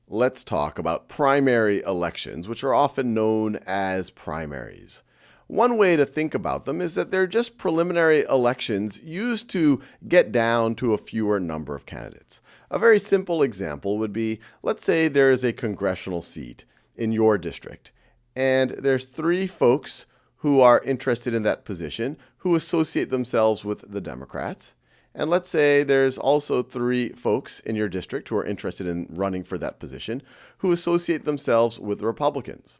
Let's talk about primary elections, which are often known as primaries. One way to think about them is that they're just preliminary elections used to get down to a fewer number of candidates. A very simple example would be, let's say there is a congressional seat in your district, and there's 3 folks who are interested in that position who associate themselves with the Democrats. And let's say there's also 3 folks in your district who are interested in running for that position who associate themselves with the Republicans.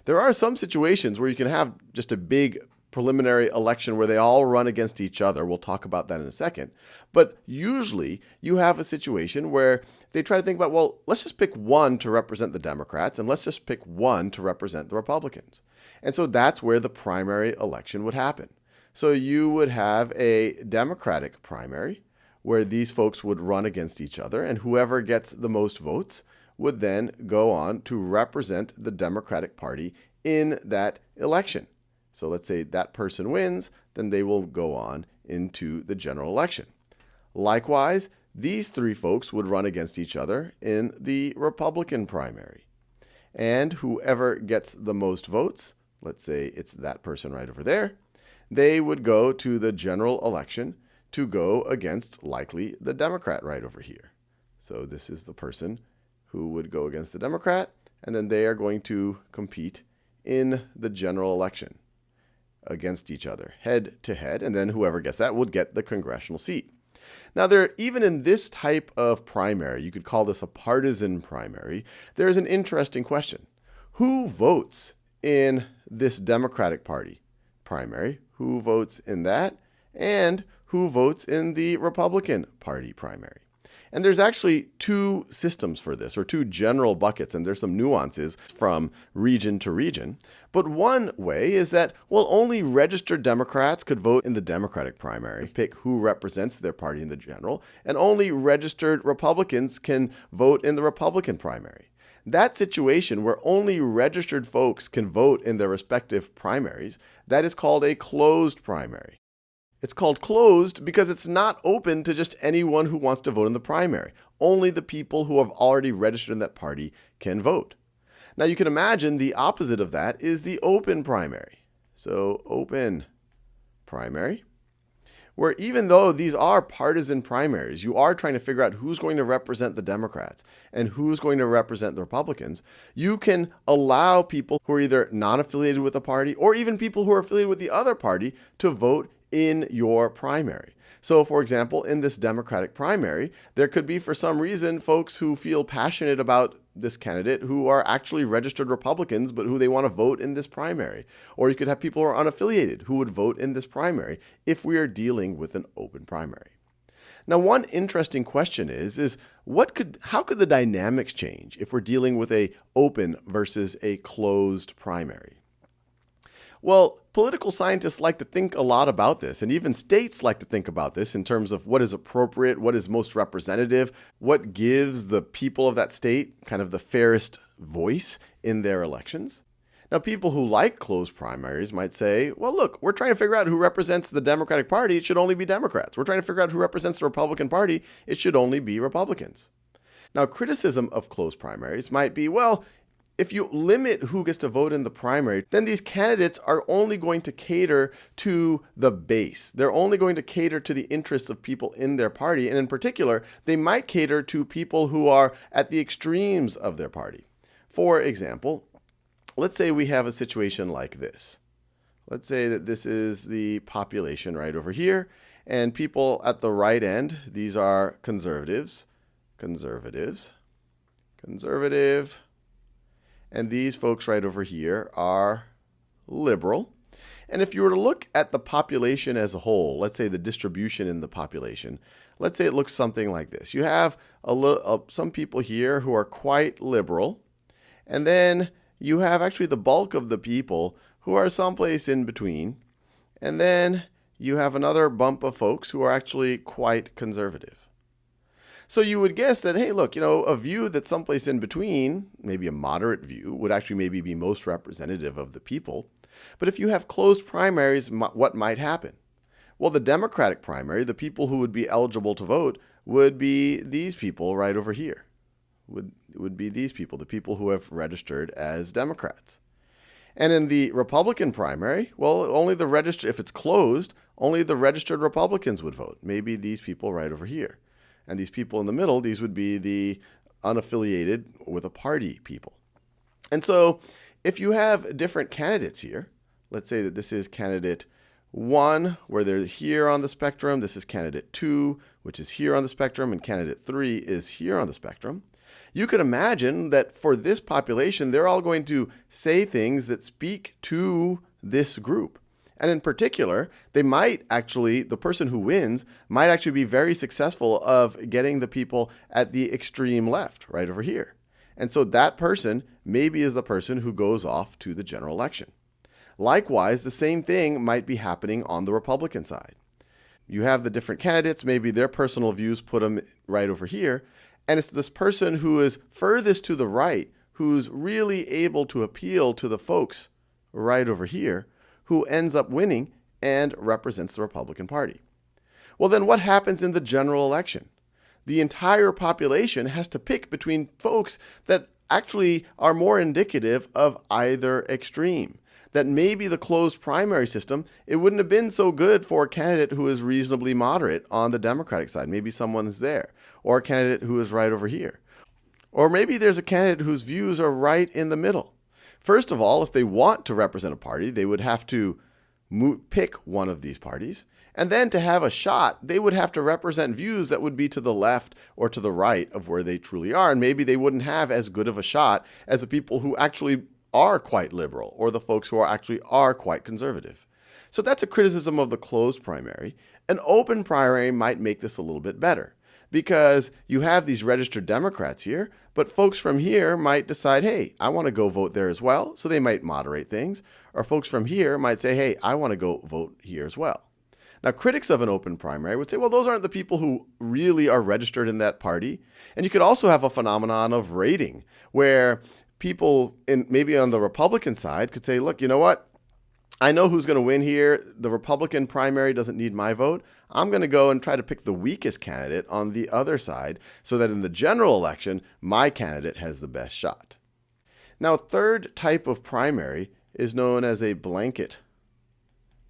There are some situations where you can have just a big preliminary election where they all run against each other. We'll talk about that in a second. But usually you have a situation where they try to think about, well, let's just pick one to represent the Democrats and let's just pick one to represent the Republicans. And so that's where the primary election would happen. So you would have a Democratic primary where these folks would run against each other, and whoever gets the most votes would then go on to represent the Democratic Party in that election. So let's say that person wins, then they will go on into the general election. Likewise, these 3 folks would run against each other in the Republican primary. And whoever gets the most votes, let's say it's that person right over there, they would go to the general election to go against likely the Democrat right over here. So this is the person who would go against the Democrat, and then they are going to compete in the general election against each other, head to head, and then whoever gets that would get the congressional seat. Now, even in this type of primary, you could call this a partisan primary, there's an interesting question. Who votes in this Democratic Party primary? Who votes in that? And who votes in the Republican Party primary? And there's actually 2 systems for this, or 2 general buckets, and there's some nuances from region to region. But one way is that, well, only registered Democrats could vote in the Democratic primary, pick who represents their party in the general, and only registered Republicans can vote in the Republican primary. That situation where only registered folks can vote in their respective primaries, that is called a closed primary. It's called closed because it's not open to just anyone who wants to vote in the primary. Only the people who have already registered in that party can vote. Now you can imagine the opposite of that is the open primary. So open primary, where even though these are partisan primaries, you are trying to figure out who's going to represent the Democrats and who's going to represent the Republicans, you can allow people who are either non-affiliated with the party or even people who are affiliated with the other party to vote in your primary. So, for example, in this Democratic primary, there could be, for some reason, folks who feel passionate about this candidate who are actually registered Republicans, but who they want to vote in this primary. Or you could have people who are unaffiliated who would vote in this primary if we are dealing with an open primary. Now, one interesting question is how could the dynamics change if we're dealing with a open versus a closed primary? Well, political scientists like to think a lot about this, and even states like to think about this in terms of what is appropriate, what is most representative, what gives the people of that state kind of the fairest voice in their elections. Now, people who like closed primaries might say, well, look, we're trying to figure out who represents the Democratic Party. It should only be Democrats. We're trying to figure out who represents the Republican Party. It should only be Republicans. Now, criticism of closed primaries might be, well, if you limit who gets to vote in the primary, then these candidates are only going to cater to the base. They're only going to cater to the interests of people in their party. And in particular, they might cater to people who are at the extremes of their party. For example, let's say we have a situation like this. Let's say that this is the population right over here, and people at the right end, these are conservative, and these folks right over here are liberal. And if you were to look at the population as a whole, let's say the distribution in the population, let's say it looks something like this. You have some people here who are quite liberal, and then you have actually the bulk of the people who are someplace in between, and then you have another bump of folks who are actually quite conservative. So you would guess that, hey, look, a view that's someplace in between, maybe a moderate view, would actually maybe be most representative of the people. But if you have closed primaries, what might happen? Well, the Democratic primary, the people who would be eligible to vote, would be these people right over here. would be these people, the people who have registered as Democrats. And in the Republican primary, well, if it's closed, only the registered Republicans would vote. Maybe these people right over here. And these people in the middle, these would be the unaffiliated with a party people. And so if you have different candidates here, let's say that this is candidate 1, where they're here on the spectrum. This is candidate 2, which is here on the spectrum, and candidate 3 is here on the spectrum. You could imagine that for this population, they're all going to say things that speak to this group. And in particular, the person who wins might actually be very successful of getting the people at the extreme left, right over here. And so that person maybe is the person who goes off to the general election. Likewise, the same thing might be happening on the Republican side. You have the different candidates, maybe their personal views put them right over here, and it's this person who is furthest to the right who's really able to appeal to the folks right over here who ends up winning and represents the Republican Party. Well, then what happens in the general election? The entire population has to pick between folks that actually are more indicative of either extreme. That maybe the closed primary system, it wouldn't have been so good for a candidate who is reasonably moderate on the Democratic side. Maybe someone's there, or a candidate who is right over here. Or maybe there's a candidate whose views are right in the middle. First of all, if they want to represent a party, they would have to pick one of these parties. And then to have a shot, they would have to represent views that would be to the left or to the right of where they truly are. And maybe they wouldn't have as good of a shot as the people who actually are quite liberal or the folks who are quite conservative. So that's a criticism of the closed primary. An open primary might make this a little bit better because you have these registered Democrats here, but folks from here might decide, hey, I want to go vote there as well. So they might moderate things. Or folks from here might say, hey, I want to go vote here as well. Now, critics of an open primary would say, well, those aren't the people who really are registered in that party. And you could also have a phenomenon of rating where people maybe on the Republican side could say, look, you know what? I know who's going to win here. The Republican primary doesn't need my vote. I'm going to go and try to pick the weakest candidate on the other side so that in the general election, my candidate has the best shot. Now, a third type of primary is known as a blanket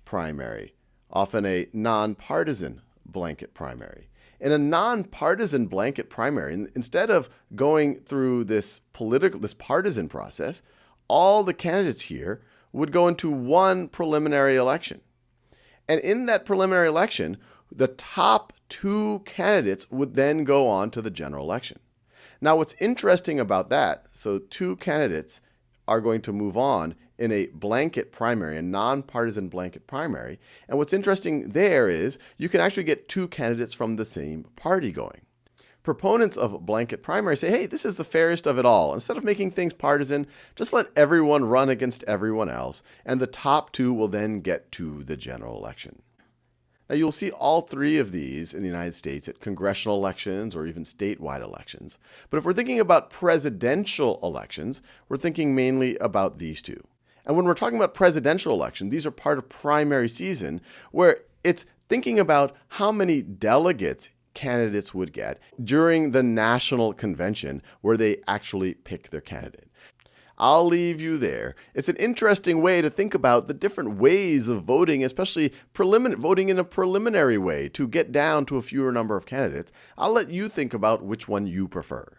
primary, often a nonpartisan blanket primary. In a nonpartisan blanket primary, instead of going through this partisan process, all the candidates here would go into one preliminary election. And in that preliminary election, the top 2 candidates would then go on to the general election. Now, what's interesting about that, so 2 candidates are going to move on in a blanket primary, a nonpartisan blanket primary. And what's interesting there is you can actually get 2 candidates from the same party going. Proponents of blanket primary say, hey, this is the fairest of it all. Instead of making things partisan, just let everyone run against everyone else, and the top 2 will then get to the general election. Now, you'll see all 3 of these in the United States at congressional elections or even statewide elections. But if we're thinking about presidential elections, we're thinking mainly about these 2. And when we're talking about presidential election, these are part of primary season, where it's thinking about how many delegates candidates would get during the national convention where they actually pick their candidate. I'll leave you there. It's an interesting way to think about the different ways of voting, especially voting in a preliminary way to get down to a fewer number of candidates. I'll let you think about which one you prefer.